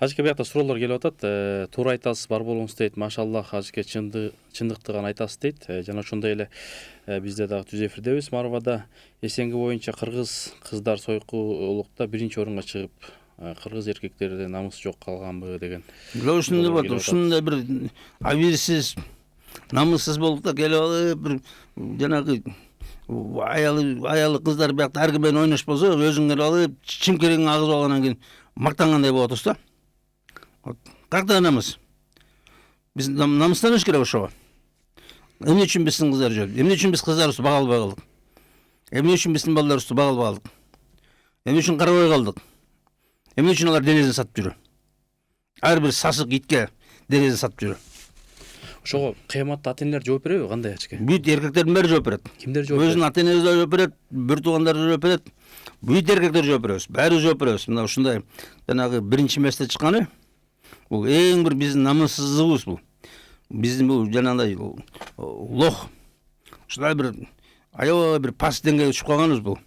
Ажеке биякта суроолор келип атат. Туура айтасыз, бар болуңуз дейт. Машаллах, ажеке чындыкты гана айтасыз дейт. Жана ошондой эле бизде дагы түз эфирдебиз. Марвада эсенги боюнча кыргыз кыздар сойкулукта биринчи орунга чыгып, кыргыз эркектерде намыс жок калганбы деген. Ушундай болду. Ушундай бир абийирсиз, намыссыз болуп да келип алып, бир жанагы аялы кыздар биякта ар ким менен ойнош болсо, өзүңөр алып чимкириңи агызып алгандан кийин мактангандай болуп атасыз да. Каяктагы намыс? Биз намыстаныш керек ошого. Эмне үчүн биздин кыздар жүрөт? Эмне үчүн биз кыздарыбызды бага албай калдык? Эмне үчүн биздин балдарыбызды бага албай калдык? Эмне үчүн карабай калдык? Эмне үчүн алар денесин сатып жүрөт? Ар бир сасык итке денесин сатып жүрөт. Ошого кыяматта ата-энелер жооп береби? Кандай ажеке? Бүт эркектердин баары жооп берет. Кимдер жооп берет? Өзүнүн ата-энеси да жооп берет, бир туугандары да жооп берет. Бүт эркектер жооп беребиз. Баары жооп беребиз. Мына ушундай жанагы биринчи месте чыкканы бул эң бир биздин намыссыздыгыбыз бул. Биздин бул жанагындай лох. Ушундай бир аябай бир пас деңгээлге түшүп калганбыз бул.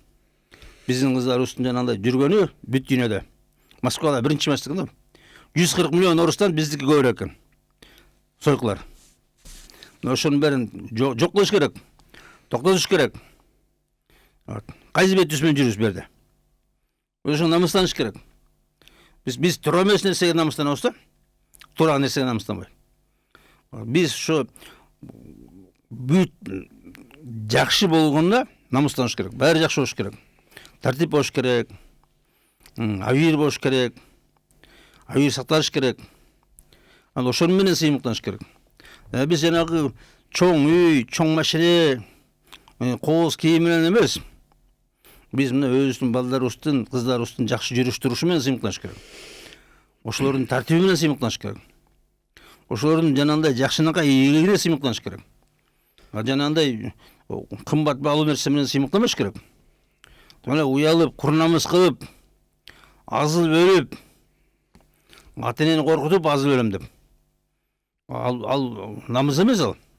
Биздин кыздарыбыздын жанагындай жүргөнү бүт дүйнөдө. Москвада биринчи месте экен да. 140 миллион орустан биздики көбүрөөк экен. Сойкулар. Ошонун бәрін жок кылыш керек. Токтотуш керек. Кайсы бет түз менен жүрүбүз бу жерде? Ошого намыстаныш керек. Биз туура эмес нерсеге намыстанабыз да. Туура нерсеге намыстанбай. Биз ошо бүт жакшы болгондо намыстаныш керек. Баары жакшы болуш керек. Тартип болуш керек. Абийир болуш керек. Абийир сакталыш керек. Анан ошонун менен сыймыктаныш керек. Биз жанагы чоң үй, чоң машина, кооз кийим менен эмес. Биз мына өзүбүздүн балдарыбыздын, кыздарыбыздын жакшы жүрүш турушу менен сыймыктаныш керек. Ошолордун тартиби менен сыймыктаныш керек. Ошолордун жанагындай жакшынакай ийгилигине сыймыктаныш керек. Жанагындай кымбат баалуу нерсе менен сыймыктанбаш керек. Мына уялып, курнамыс кылып, азыл бөлүп, ата-энени коркутуп азыл өлөм деп. Ал намыс эмес ал.